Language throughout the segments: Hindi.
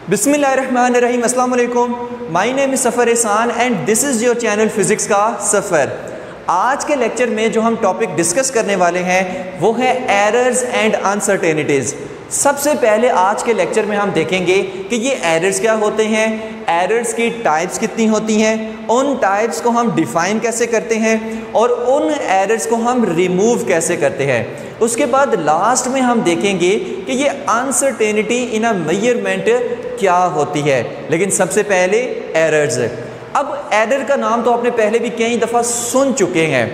बिस्मिल्लाहिर्रहमानिर्रहीम, अस्सलाम वालेकुम। माय नेम इज़ सफ़र एहसान and this is your channel physics का सफ़र। आज के लेक्चर में जो हम टॉपिक डिस्कस करने वाले हैं वो है एरर्स एंड अनसर्टेनिटीज़। सबसे पहले आज के लेक्चर में हम देखेंगे कि ये एरर्स क्या होते हैं, एरर्स की टाइप्स कितनी होती हैं, उन टाइप्स को हम डिफ़ाइन कैसे करते हैं और उन एरर्स को हम रिमूव कैसे करते हैं। उसके बाद लास्ट में हम देखेंगे कि ये अनसर्टेनिटी इन अ मेजरमेंट क्या होती है। लेकिन सबसे पहले एरर्स। अब एरर का नाम तो आपने पहले भी कई दफ़ा सुन चुके हैं।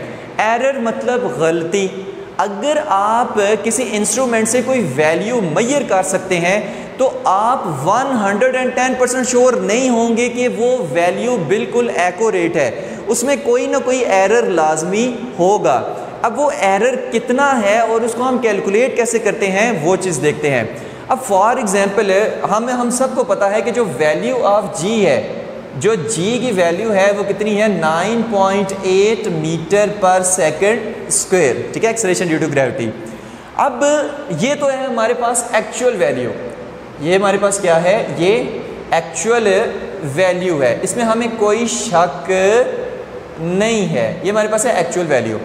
एरर मतलब गलती। अगर आप किसी इंस्ट्रूमेंट से कोई वैल्यू मेजर कर सकते हैं तो आप 110% श्योर नहीं होंगे कि वो वैल्यू बिल्कुल एक्यूरेट है, उसमें कोई ना कोई एरर लाजमी होगा। अब वो एरर कितना है और उसको हम कैलकुलेट कैसे करते हैं वो चीज़ देखते हैं। अब फॉर एग्जांपल हम सबको पता है कि जो वैल्यू ऑफ जी है, जो जी की वैल्यू है वो कितनी है, 9.8 मीटर पर सेकंड स्क्वायर, ठीक है, एक्सेलरेशन ड्यू टू ग्रेविटी। अब ये तो है हमारे पास एक्चुअल वैल्यू, ये हमारे पास क्या है, ये एक्चुअल वैल्यू है, इसमें हमें कोई शक नहीं है, ये हमारे पास है एक्चुअल वैल्यू।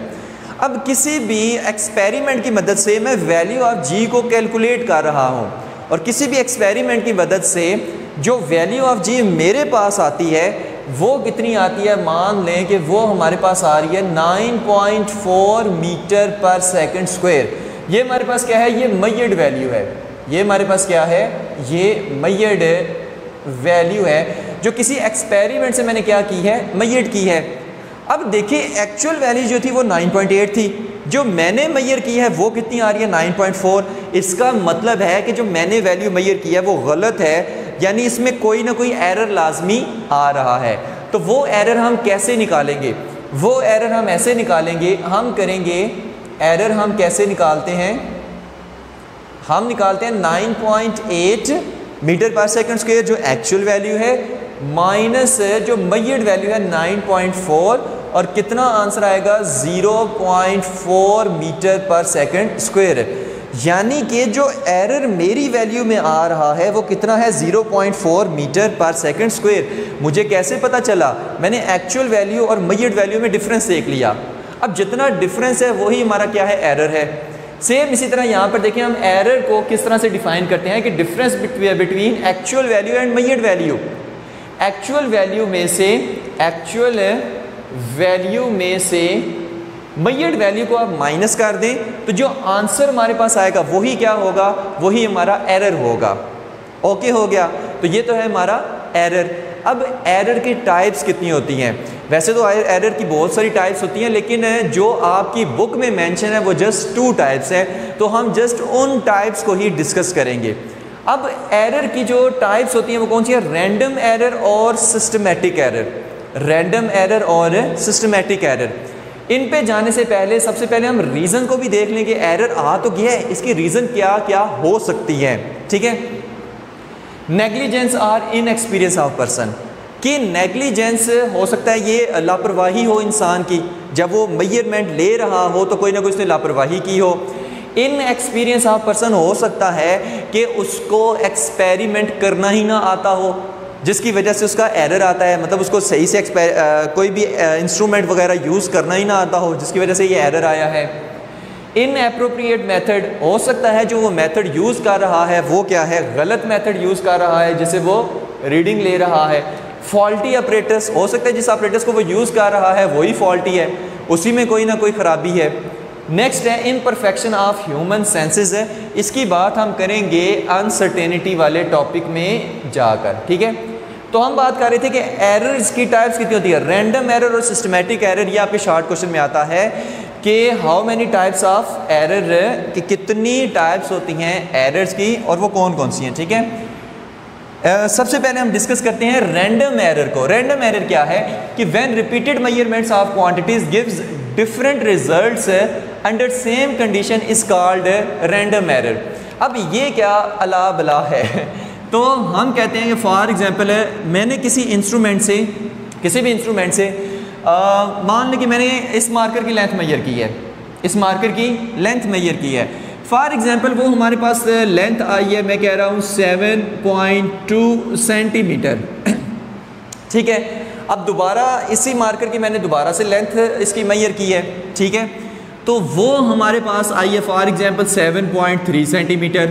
अब किसी भी एक्सपेरिमेंट की मदद से मैं वैल्यू ऑफ जी को कैलकुलेट कर रहा हूँ और किसी भी एक्सपेरिमेंट की मदद से जो वैल्यू ऑफ जी मेरे पास आती है वो कितनी आती है, मान लें कि वो हमारे पास आ रही है 9.4 मीटर पर सेकंड स्क्वायर। ये हमारे पास क्या है, ये मेजर्ड वैल्यू है, ये हमारे पास क्या है, ये मेजर्ड वैल्यू है जो किसी एक्सपेरिमेंट से मैंने क्या की है, मेजर्ड की है। अब देखिए एक्चुअल वैल्यू जो थी वो 9.8 थी, जो मैंने मेजर की है वो कितनी आ रही है, 9.4। इसका मतलब है कि जो मैंने वैल्यू मेजर की है वो गलत है, यानी इसमें कोई ना कोई एरर लाजमी आ रहा है। तो वो एरर हम कैसे निकालेंगे, वो एरर हम ऐसे निकालेंगे, हम करेंगे एरर हम कैसे निकालते हैं, हम निकालते हैं 9.8 मीटर पर सेकंड स्क्वायर जो एक्चुअल वैल्यू है माइनस जो मेजर्ड वैल्यू है 9.4 और कितना आंसर आएगा 0.4 मीटर पर सेकंड स्क्वायर। यानी कि जो एरर मेरी वैल्यू में आ रहा है वो कितना है, 0.4 मीटर पर सेकंड स्क्वायर। मुझे कैसे पता चला, मैंने एक्चुअल वैल्यू और मेजर्ड वैल्यू में डिफरेंस देख लिया। अब जितना डिफरेंस है वही हमारा क्या है, एरर है। सेम इसी तरह यहाँ पर देखिए हम एरर को किस तरह से डिफाइन करते हैं कि difference between actual value and measured value. Actual value में से मेजर्ड वैल्यू को आप माइनस कर दें तो जो आंसर हमारे पास आएगा वही क्या होगा, वही हमारा एरर होगा। ओके हो गया, तो ये तो है हमारा एरर। अब एरर की टाइप्स कितनी होती हैं, वैसे तो एरर की बहुत सारी टाइप्स होती हैं लेकिन जो आपकी बुक में मेंशन है वो जस्ट 2 टाइप्स हैं, तो हम जस्ट उन टाइप्स को ही डिस्कस करेंगे। अब एरर की जो टाइप्स होती हैं वो कौन सी है, रैंडम एरर और सिस्टमेटिक एरर। रैंडम एरर और सिस्टमेटिक एरर, इन पे जाने से पहले सबसे पहले हम रीज़न को भी देख लें कि एरर आ तो गया है, इसकी रीज़न क्या क्या हो सकती है। ठीक है, नेग्लिजेंस और इनएक्सपीरियंस ऑफ पर्सन, कि नेग्लिजेंस हो सकता है ये लापरवाही हो इंसान की, जब वो मेजरमेंट ले रहा हो तो कोई ना कोई उसने लापरवाही की हो। इनएक्सपीरियंस ऑफ पर्सन हो सकता है कि उसको एक्सपेरिमेंट करना ही ना आता हो जिसकी वजह से उसका एरर आता है, मतलब उसको सही से कोई भी इंस्ट्रूमेंट वगैरह यूज़ करना ही ना आता हो जिसकी वजह से ये एरर आया है। इनएप्रोप्रिएट मेथड, हो सकता है जो वो मेथड यूज़ कर रहा है वो क्या है, गलत मेथड यूज़ कर रहा है जैसे वो रीडिंग ले रहा है। फॉल्टी ऑपरेटर्स, हो सकता है जिस ऑपरेटर्स को वो यूज़ कर रहा है वही फॉल्टी है, उसी में कोई ना कोई ख़राबी है। नेक्स्ट है इम्परफेक्शन ऑफ ह्यूमन सेंसेस है, इसकी बात हम करेंगे अनसर्टेनिटी वाले टॉपिक में जाकर। ठीक है, तो हम बात कर रहे थे कि एरर्स की टाइप्स कितनी होती है, रैंडम एरर और सिस्टमेटिक एरर। ये आपके शॉर्ट क्वेश्चन में आता है कि how many types of error, कि कितनी टाइप्स होती हैं एरर्स की और वो कौन कौन सी हैं। ठीक है, सबसे पहले हम डिस्कस करते हैं रैंडम एरर को। रैंडम एरर क्या है कि when repeated measurements of quantities gives different results under same condition is called random error. अब ये क्या अला बला है तो हम कहते हैं कि फॉर एग्जांपल मैंने किसी इंस्ट्रूमेंट से, किसी भी इंस्ट्रूमेंट से मान लें कि मैंने इस मार्कर की लेंथ मेजर की है, इस मार्कर की लेंथ मेजर की है, फॉर एग्जांपल वो हमारे पास लेंथ आई है, मैं कह रहा हूँ 7.2 सेंटीमीटर, ठीक है। अब दोबारा इसी मार्कर की मैंने दोबारा से लेंथ इसकी मेजर की है, ठीक है। तो वो हमारे पास आई है फॉर एग्जांपल 7.3 सेंटीमीटर।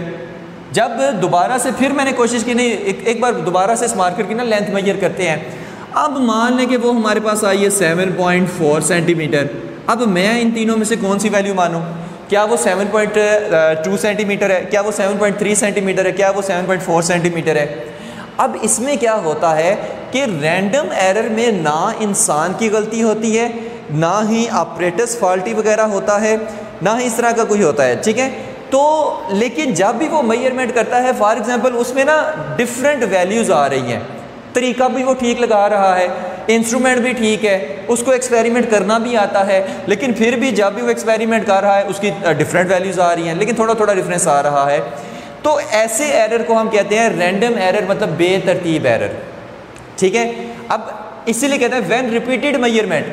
जब दोबारा से फिर मैंने कोशिश की, नहीं एक बार दोबारा से इस मार्कर की ना लेंथ मेजर करते हैं। अब मान लें कि वो हमारे पास आई है 7.4 सेंटीमीटर। अब मैं इन तीनों में से कौन सी वैल्यू मानूं? क्या वो 7.2 सेंटीमीटर है, क्या वो 7.3 सेंटीमीटर है, क्या वो 7.4 सेंटीमीटर है? अब इसमें क्या होता है कि रैंडम एरर में ना इंसान की गलती होती है, ना ही ऑपरेटर्स फॉल्टी वगैरह होता है, ना ही इस तरह का कोई होता है, ठीक है। तो लेकिन जब भी वो मेजरमेंट करता है, फॉर एग्जांपल उसमें ना डिफरेंट वैल्यूज़ आ रही हैं, तरीका भी वो ठीक लगा रहा है, इंस्ट्रूमेंट भी ठीक है, उसको एक्सपेरिमेंट करना भी आता है, लेकिन फिर भी जब भी वो एक्सपेरिमेंट कर रहा है उसकी डिफरेंट वैल्यूज़ आ रही हैं, लेकिन थोड़ा थोड़ा डिफरेंस आ रहा है। तो ऐसे एरर को हम कहते हैं रैंडम एरर, मतलब बेतरतीब एरर, ठीक है। अब इसीलिए कहते हैं when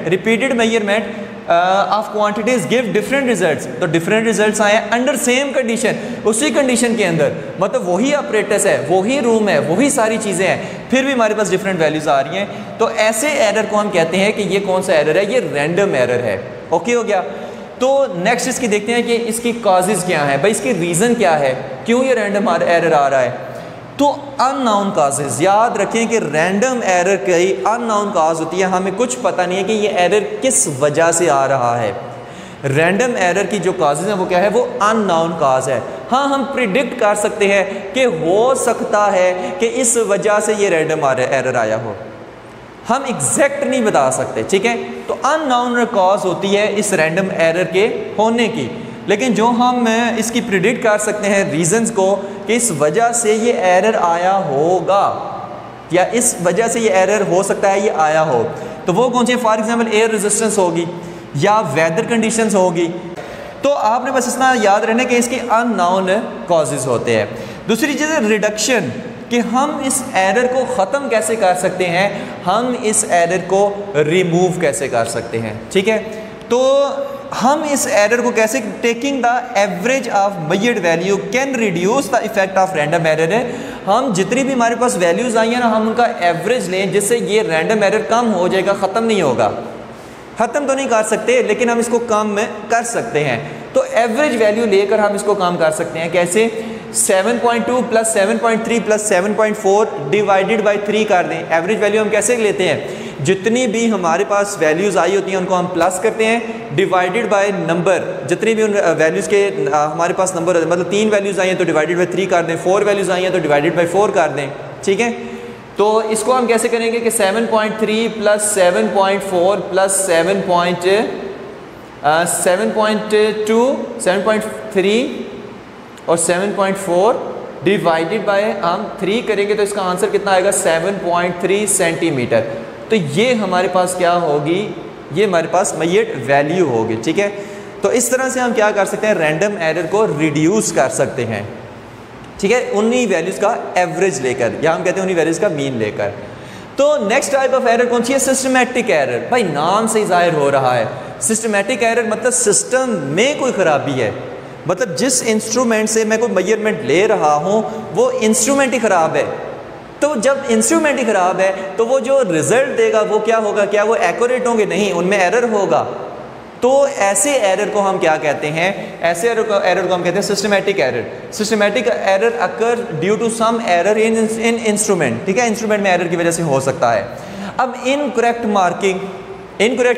repeated measurement of quantities give different results. तो डिफरेंट रिजल्ट्स आए अंडर सेम कंडीशन, उसी कंडीशन के अंदर, मतलब वही ऑपरेटर्स है, वही रूम है, वही सारी चीज़ें हैं, फिर भी हमारे पास डिफरेंट वैल्यूज़ आ रही हैं। तो ऐसे एरर को हम कहते हैं कि ये कौन सा एरर है? ये रैंडम एरर है। ओके हो गया। तो नेक्स्ट इसकी देखते हैं कि इसकी कॉजेज़ क्या है, भाई इसकी रीज़न क्या है, क्यों ये रैंडम एरर आ रहा है। तो अननाउन काजेज, याद रखें कि रैंडम एरर कई अननाउन काज होती है, हमें कुछ पता नहीं है कि ये एरर किस वजह से आ रहा है। रैंडम एरर की जो काजेज हैं वो क्या है? वो अननाउन काज है। हाँ, हम प्रिडिक्ट कर सकते हैं कि हो सकता है कि इस वजह से ये रैंडम एरर आया हो, हम एग्जैक्ट नहीं बता सकते, ठीक है। तो अननाउन कॉज होती है इस रैंडम एरर के होने की, लेकिन जो हम इसकी प्रिडिक्ट कर सकते हैं रीजंस को कि इस वजह से ये एरर आया होगा या इस वजह से ये एरर हो सकता है ये आया हो, तो वो कौन सी? फॉर एग्जांपल एयर रेजिस्टेंस होगी या वेदर कंडीशंस होगी। तो आपने बस इतना याद रहना कि इसके अननाउन कॉजेज होते हैं। दूसरी चीज़ है रिडक्शन, कि हम इस एरर को ख़त्म कैसे कर सकते हैं, हम इस एरर को रिमूव कैसे कर सकते हैं, ठीक है। तो हम इस एरर को कैसे, taking the average of measured value can reduce the effect of random error है। हम जितनी भी हमारे पास वैल्यूज़ आई हैं ना, हम उनका एवरेज लें जिससे ये रैंडम एरर कम हो जाएगा, ख़त्म नहीं होगा। ख़त्म तो नहीं कर सकते लेकिन हम इसको कम कर सकते हैं। तो एवरेज वैल्यू लेकर हम इसको कम कर सकते हैं। कैसे? 7.2 प्लस 7.3 प्लस 7.4 डिवाइडेड बाई 3 कर दें। एवरेज वैल्यू हम कैसे लेते हैं? जितनी भी हमारे पास वैल्यूज़ आई होती हैं उनको हम प्लस करते हैं, डिवाइडेड बाय नंबर, जितनी भी उन वैल्यूज़ के हमारे पास नंबर होते हैं, मतलब 3 वैल्यूज़ आई हैं तो डिवाइडेड बाय 3 कर दें, 4 वैल्यूज़ आई हैं तो डिवाइडेड बाय 4 कर दें, ठीक है। तो इसको हम कैसे करेंगे कि 7.3 प्लस 7.4 प्लस 7.2 7.3 और 7.4 डिवाइडेड बाय हम 3 करेंगे तो इसका आंसर कितना आएगा? 7.3 सेंटीमीटर। तो ये हमारे पास क्या होगी? ये हमारे पास मेजर्ड वैल्यू होगी, ठीक है। तो इस तरह से हम क्या कर सकते हैं? रैंडम एरर को रिड्यूस कर सकते हैं, ठीक है, उन्हीं वैल्यूज़ का एवरेज लेकर, या हम कहते हैं उन्हीं वैल्यूज़ का मीन लेकर। तो नेक्स्ट टाइप ऑफ एरर कौन सी है? Systematic error. भाई नाम से ही जाहिर हो रहा है, सिस्टमैटिक एरर मतलब सिस्टम में कोई ख़राबी है, मतलब जिस इंस्ट्रूमेंट से मैं कोई मेजरमेंट ले रहा हूँ वो इंस्ट्रूमेंट ही ख़राब है। तो जब इंस्ट्रूमेंट ही ख़राब है तो वो जो रिज़ल्ट देगा वो क्या होगा? क्या वो एक्यूरेट होंगे? नहीं, उनमें एरर होगा। तो ऐसे एरर को हम क्या कहते हैं? ऐसे एरर को हम कहते हैं systematic error. Systematic error occur due to some error in instrument, ठीक है, इंस्ट्रूमेंट में एरर की वजह से हो सकता है। अब इनकरेक्ट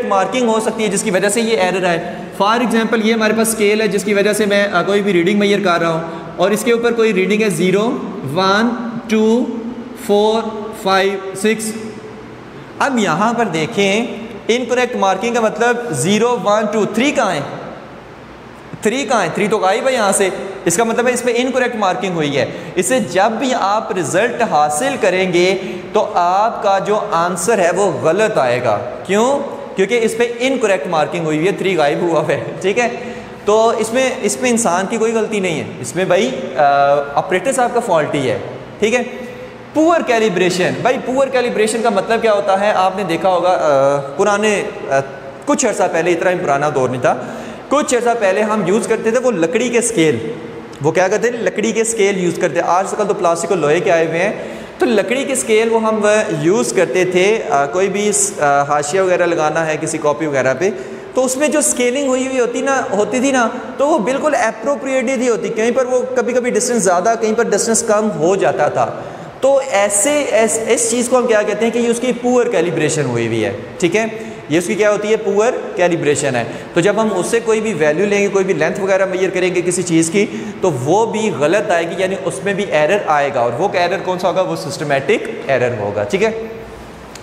मार्किंग हो सकती है जिसकी वजह से ये एरर है। फॉर एग्जांपल ये हमारे पास स्केल है जिसकी वजह से मैं कोई भी रीडिंग मेजर कर रहा हूँ और इसके ऊपर कोई रीडिंग है 0, 1, 2, 4, 5, 6। अब यहाँ पर देखें इनकरेक्ट मार्किंग का मतलब 0, 1, 2, 3 कहाँ है? 3 कहाँ है? 3 तो गायब है यहाँ से, इसका मतलब है इस पर इनकरेक्ट मार्किंग हुई है। इसे जब भी आप रिजल्ट हासिल करेंगे तो आपका जो आंसर है वो गलत आएगा। क्यों? क्योंकि इस पर इनकरेक्ट मार्किंग हुई है, 3 गायब हुआ है, ठीक है। तो इसमें इंसान की कोई गलती नहीं है, इसमें भाई ऑपरेटर साहब का फॉल्ट ही है, ठीक है। पुअर कैलिब्रेशन, भाई पुअर कैलिब्रेशन का मतलब क्या होता है? आपने देखा होगा पुराने कुछ अर्सा पहले, इतना ही पुराना दौर नहीं था, कुछ अर्सा पहले हम यूज़ करते थे वो लकड़ी के स्केल, वो क्या करते थे, लकड़ी के स्केल यूज़ करते। आजकल तो प्लास्टिक और लोहे के आए हुए हैं, तो लकड़ी के स्केल वो हम यूज़ करते थे। कोई भी हाशिया वगैरह लगाना है किसी कॉपी वगैरह पे, तो उसमें जो स्केलिंग हुई हुई होती थी ना, तो वो बिल्कुल अप्रोप्रिएटेड ही होती। कहीं पर वो कभी कभी डिस्टेंस ज़्यादा, कहीं पर डिस्टेंस कम हो जाता था। तो इस चीज़ को हम क्या कहते हैं कि ये उसकी पुअर कैलिब्रेशन हुई हुई है, ठीक है, ये उसकी क्या होती है, पुअर कैलिब्रेशन है। तो जब हम उससे कोई भी वैल्यू लेंगे, कोई भी लेंथ वगैरह मेजर करेंगे किसी चीज़ की, तो वो भी गलत आएगी, यानी उसमें भी एरर आएगा। और वो एरर कौन सा होगा, वो सिस्टमेटिक एरर होगा, ठीक है।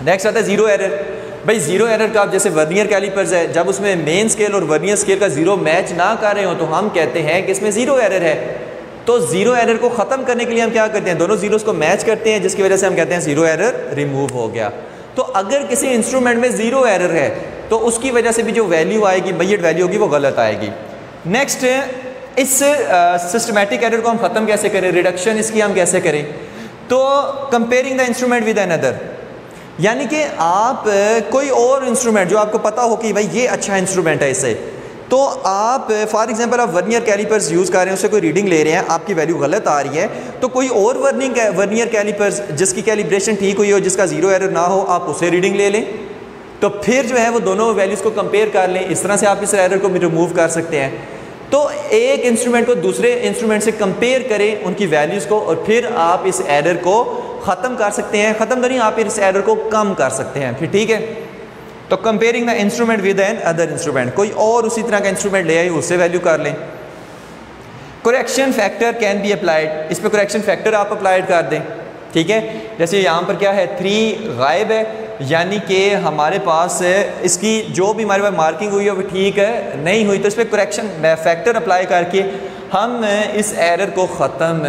नेक्स्ट आता है ज़ीरो एरर। भाई ज़ीरो एरर का, जैसे वर्नियर कैलिपर्स है, जब उसमें मेन स्केल और वर्नियर स्केल का ज़ीरो मैच ना कर रहे हो तो हम कहते हैं कि इसमें ज़ीरो एरर है। तो ज़ीरो एरर को ख़त्म करने के लिए हम क्या करते हैं, दोनों ज़ीरोज़ को मैच करते हैं, जिसकी वजह से हम कहते हैं ज़ीरो एरर रिमूव हो गया। तो अगर किसी इंस्ट्रूमेंट में ज़ीरो एरर है तो उसकी वजह से भी जो वैल्यू आएगी, मेजर्ड वैल्यू होगी, वो गलत आएगी। नेक्स्ट, इस सिस्टमैटिक एरर को हम ख़त्म कैसे करें, रिडक्शन इसकी हम कैसे करें, तो comparing the instrument with another, यानी कि आप कोई और इंस्ट्रूमेंट जो आपको पता हो कि भाई ये अच्छा इंस्ट्रूमेंट है इससे, तो आप फॉर एग्जांपल आप वर्नियर कैलिपर्स यूज़ कर रहे हैं, उससे कोई रीडिंग ले रहे हैं, आपकी वैल्यू गलत आ रही है, तो कोई और वर्नियर कैलिपर्स जिसकी कैलिब्रेशन ठीक हुई हो, जिसका ज़ीरो एरर ना हो, आप उसे रीडिंग ले लें। तो फिर जो है वो दोनों वैल्यूज़ को कंपेयर कर लें, इस तरह से आप इस एरर को रिमूव कर सकते हैं। तो एक इंस्ट्रूमेंट को दूसरे इंस्ट्रूमेंट से कंपेयर करें उनकी वैल्यूज़ को, और फिर आप इस एरर को ख़त्म कर सकते हैं। ख़त्म तो नहीं, आप इस एरर को कम कर सकते हैं फिर, ठीक है। तो comparing the instrument with another instrument, कोई और उसी तरह का इंस्ट्रूमेंट ले आए, उससे वैल्यू कर लें। Correction factor can be applied, इस पर करेक्शन फैक्टर आप अप्लाइड कर दें, ठीक है। जैसे यहाँ पर क्या है, 3 गायब है, यानी कि हमारे पास इसकी जो भी हमारे पास मार्किंग हुई है वो ठीक है, नहीं हुई, तो इस पर करेक्शन फैक्टर अप्लाई करके हम इस एरर को ख़त्म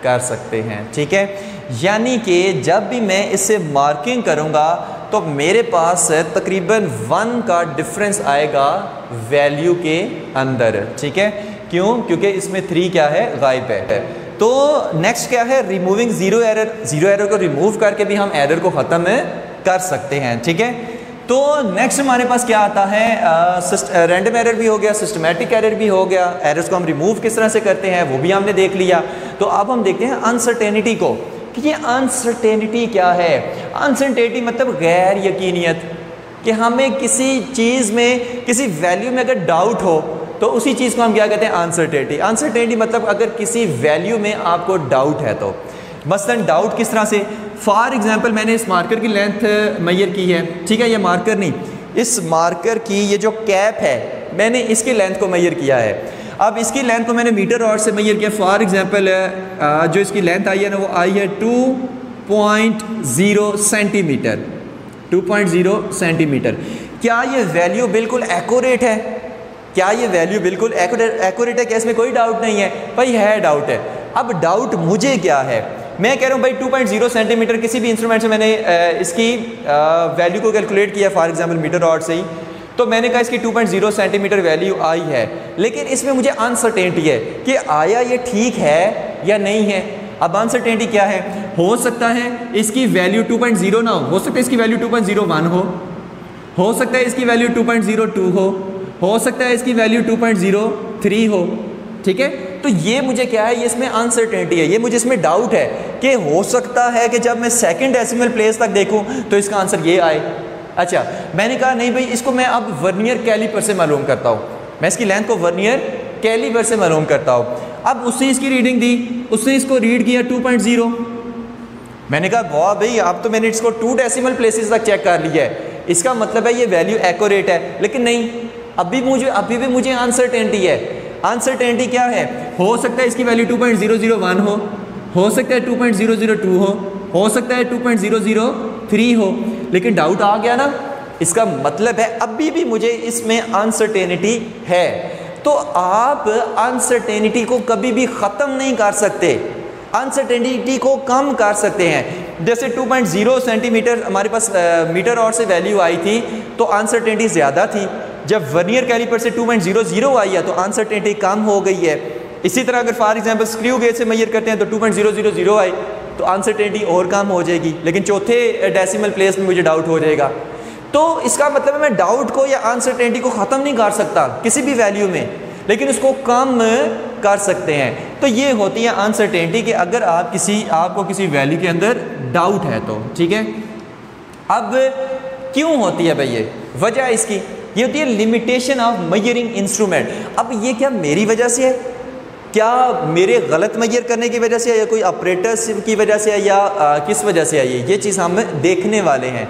कर सकते हैं, ठीक है। यानी कि जब भी मैं इससे मार्किंग करूँगा तो मेरे पास तकरीबन 1 का डिफरेंस आएगा वैल्यू के अंदर, ठीक है। क्यों, क्योंकि इसमें 3 क्या है, गायब है। तो नेक्स्ट क्या है, removing zero error, zero error को रिमूव करके भी हम एरर को ख़त्म कर सकते हैं, ठीक है। तो नेक्स्ट हमारे पास क्या आता है, रैंडम एरर भी हो गया, सिस्टमैटिक एरर भी हो गया। एरर्स को हम रिमूव किस तरह से करते हैं वो भी हमने देख लिया। तो अब हम देखते हैं अनसर्टेनिटी को, कि ये अनसर्टेनिटी क्या है। अनसर्टेनिटी मतलब गैर यकीनियत, कि हमें किसी चीज़ में, किसी वैल्यू में अगर डाउट हो तो उसी चीज़ को हम क्या कहते हैं, अनसर्टेनिटी। अनसर्टेनिटी मतलब अगर किसी वैल्यू में आपको डाउट है, तो मसलन डाउट किस तरह से, फॉर एग्जांपल मैंने इस मार्कर की लेंथ मेजर की है, ठीक है, ये मार्कर नहीं, इस मार्कर की ये जो कैप है मैंने इसकी लेंथ को मेजर किया है। अब इसकी लेंथ को मैंने मीटर रॉड से मेजर किया। फॉर एग्जांपल जो इसकी लेंथ आई है ना, वो आई है 2.0 सेंटीमीटर, 2.0 सेंटीमीटर। क्या ये वैल्यू बिल्कुल एक्यूरेट है, क्या ये वैल्यू बिल्कुल एक्यूरेट है, क्या इसमें कोई डाउट नहीं है? भाई है, डाउट है। अब डाउट मुझे क्या है, मैं कह रहा हूँ भाई 2.0 सेंटीमीटर, किसी भी इंस्ट्रूमेंट से मैंने इसकी वैल्यू को कैलकुलेट किया, फॉर एग्जांपल मीटर रॉड से ही, तो मैंने कहा इसकी 2.0 सेंटीमीटर वैल्यू आई है, लेकिन इसमें मुझे अनसर्टेनिटी है कि आया ये ठीक है या नहीं है। अब अनसर्टेनिटी क्या है, हो सकता है इसकी वैल्यू 2.0 ना हो सकता है इसकी वैल्यू 2.01 हो सकता है इसकी वैल्यू 2.02 हो सकता है इसकी वैल्यू 2.03 हो, ठीक है। तो ये मुझे क्या है, ये इसमें अनसर्टेनिटी है, ये मुझे इसमें डाउट है कि हो सकता है कि जब मैं सेकंड डेसिमल प्लेस तक देखूं तो इसका आंसर ये आए। अच्छा, मैंने कहा नहीं भाई, इसको मैं अब वर्नियर कैलिपर से मालूम करता हूँ, मैं इसकी लेंथ को वर्नियर कैलिपर से मालूम करता हूँ। अब उसने इसकी रीडिंग दी, उसने इसको रीड किया 2.0, मैंने कहा वाह भाई, अब तो मैंने इसको 2 डेसिमल प्लेसेस तक चेक कर लिया है, इसका मतलब है ये वैल्यू एक्यूरेट है। लेकिन नहीं, अभी भी मुझे अनसर्टेनिटी है। अनसर्टेनिटी क्या है, हो सकता है इसकी वैल्यू 2.001 हो सकता है 2.002 हो सकता है 2.003 हो, लेकिन डाउट आ गया ना, इसका मतलब है अभी भी मुझे इसमें अनसर्टेनिटी है। तो आप अनसर्टेनिटी को कभी भी ख़त्म नहीं कर सकते, अनसर्टेनिटी को कम कर सकते हैं। जैसे 2.0 सेंटीमीटर हमारे पास मीटर रॉड से वैल्यू आई थी तो अनसर्टेनिटी ज़्यादा थी, जब वर्नियर कैलिपर से 2.00 आई है तो अनसर्टेनिटी कम हो गई है। इसी तरह अगर फॉर एग्जांपल स्क्रू गेज से मेजर करते हैं तो 2.000 आई तो अनसर्टेनिटी और कम हो जाएगी, लेकिन चौथे डेसिमल प्लेस में मुझे डाउट हो जाएगा। तो इसका मतलब है मैं डाउट को या अनसर्टेनिटी को ख़त्म नहीं कर सकता किसी भी वैल्यू में, लेकिन उसको कम कर सकते हैं। तो ये होती है अनसर्टेनिटी कि अगर आपको किसी वैल्यू के अंदर डाउट है तो, ठीक है। अब क्यों होती है भाई ये वजह इसकी, ये होती है लिमिटेशन ऑफ मेजरिंग इंस्ट्रूमेंट। अब ये क्या मेरी वजह से है, क्या मेरे गलत मेजर करने की वजह से है, या कोई ऑपरेटर्स की वजह से है, या किस वजह से है, ये चीज़ हम देखने वाले हैं।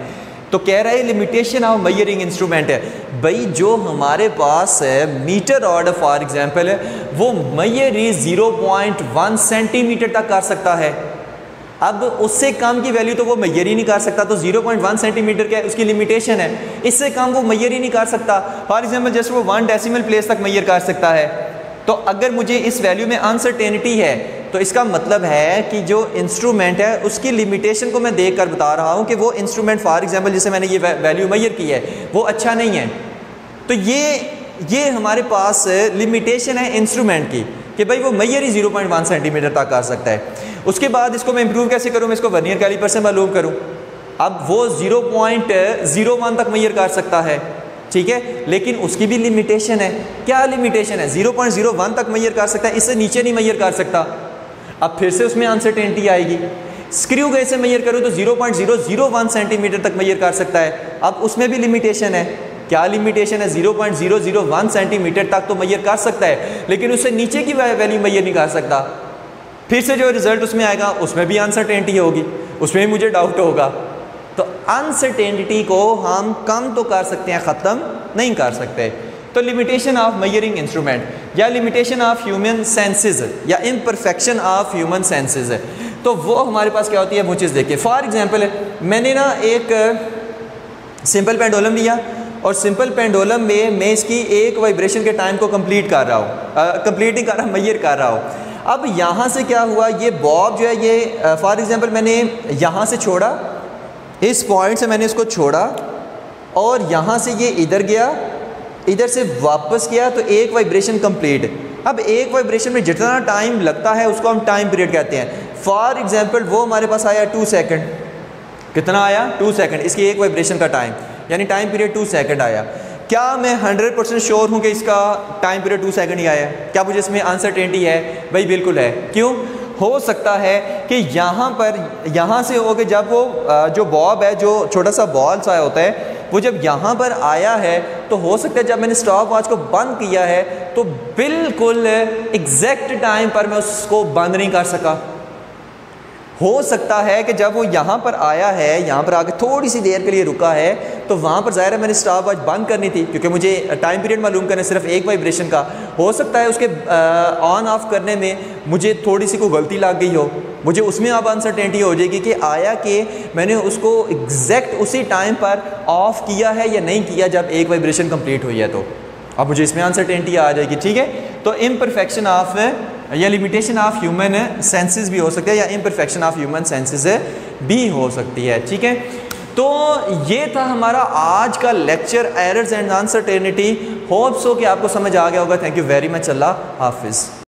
तो कह रहा है लिमिटेशन ऑफ मेजरिंग इंस्ट्रूमेंट है भाई, जो हमारे पास है मीटर रॉड फॉर एग्जांपल है, वो मेजर 0.1 सेंटीमीटर तक कर सकता है। अब उससे कम की वैल्यू तो वो मेजर ही नहीं कर सकता, तो 0.1 सेंटीमीटर क्या है उसकी लिमिटेशन है, इससे कम वो मेजर ही नहीं कर सकता। फॉर एग्जांपल जस्ट वो 1 डेसिमल प्लेस तक मेजर कर सकता है। तो अगर मुझे इस वैल्यू में अनसर्टेनिटी है तो इसका मतलब है कि जो इंस्ट्रूमेंट है उसकी लिमिटेशन को मैं देख कर बता रहा हूँ कि वो इंस्ट्रूमेंट फॉर एग्जांपल जिसे मैंने ये वैल्यू मेजर की है वो अच्छा नहीं है। तो ये हमारे पास लिमिटेशन है इंस्ट्रूमेंट की कि भाई वो मेजर ही 0.1 सेंटीमीटर तक कर सकता है। उसके बाद इसको मैं इंप्रूव कैसे करूँ, मैं इसको वर्नियर कैलिपर से मालूम करूँ। अब वो 0.01 तक मेजर कर सकता है, ठीक है, लेकिन उसकी भी लिमिटेशन है। क्या लिमिटेशन है, 0.01 तक मेजर कर सकता है, इससे नीचे नहीं मेजर कर सकता। अब फिर से उसमें अनसर्टेनिटी आएगी। स्क्रू गेज से मेजर करूँ तो 0.001 सेंटीमीटर तक मेजर कर सकता है, अब उसमें भी लिमिटेशन है। क्या लिमिटेशन है, 0.001 सेंटीमीटर तक तो मेजर कर सकता है, लेकिन उससे नीचे की वैल्यू मेजर नहीं कर सकता। फिर से जो रिजल्ट उसमें आएगा उसमें भी अनसर्टेनिटी होगी, उसमें भी मुझे डाउट होगा। तो अनसर्टेनिटी को हम कम तो कर सकते हैं, ख़त्म नहीं कर सकते। तो लिमिटेशन ऑफ मेजरिंग इंस्ट्रूमेंट या लिमिटेशन ऑफ ह्यूमन सेंसेस या इम्परफेक्शन ऑफ ह्यूमन सेंसेस है, तो वो हमारे पास क्या होती है वो चीज़ देखिए। फॉर एग्जांपल मैंने ना एक सिंपल पेंडुलम लिया और सिंपल पेंडुलम में मैं इसकी एक वाइब्रेशन के टाइम को कंप्लीट कर रहा हूँ, कंप्लीट नहीं कर रहा, मेजर कर रहा हूँ। अब यहाँ से क्या हुआ, ये बॉब जो है ये फॉर एग्जांपल मैंने यहाँ से छोड़ा, इस पॉइंट से मैंने इसको छोड़ा और यहाँ से ये इधर गया, इधर से वापस गया, तो एक वाइब्रेशन कंप्लीट। अब एक वाइब्रेशन में जितना टाइम लगता है उसको हम टाइम पीरियड कहते हैं। फॉर एग्जांपल वो हमारे पास आया 2 सेकंड। कितना आया, 2 सेकंड, इसकी एक वाइब्रेशन का टाइम, यानी टाइम पीरियड 2 सेकंड आया। क्या मैं 100% श्योर हूँ कि इसका टाइम पीरियड 2 सेकंड ही आया? क्या मुझे इसमें अनसर्टेनिटी है? भाई बिल्कुल है। क्यों? हो सकता है कि यहाँ से हो के जब वो जो बॉब है, जो छोटा सा बॉल सा होता है, वो जब यहाँ पर आया है तो हो सकता है जब मैंने स्टॉप वॉच को बंद किया है तो बिल्कुल एग्जैक्ट टाइम पर मैं उसको बंद नहीं कर सका। हो सकता है कि जब वो यहाँ पर आया है, यहाँ पर आके थोड़ी सी देर के लिए रुका है, तो वहाँ पर ज़ाहिर है मैंने स्टॉप वॉच बंद करनी थी क्योंकि मुझे टाइम पीरियड मालूम करना है सिर्फ एक वाइब्रेशन का। हो सकता है उसके ऑन ऑफ करने में मुझे थोड़ी सी कोई गलती लग गई हो, मुझे उसमें अब अनसर्टेनिटी हो जाएगी कि आया कि मैंने उसको एग्जैक्ट उसी टाइम पर ऑफ किया है या नहीं किया जब एक वाइब्रेशन कंप्लीट हुई है, तो अब मुझे इसमें अनसर्टेनिटी आ जाएगी। ठीक है, तो इम्परफेक्शन ऑफ या लिमिटेशन ऑफ ह्यूमन सेंसेस भी हो सकता है या इम्परफेक्शन ऑफ ह्यूमन सेंसेस भी हो सकती है। ठीक है, तो ये था हमारा आज का lecture, errors and uncertainty. Hope so कि आपको समझ आ गया होगा। Thank you very much. अल्लाह हाफिज़।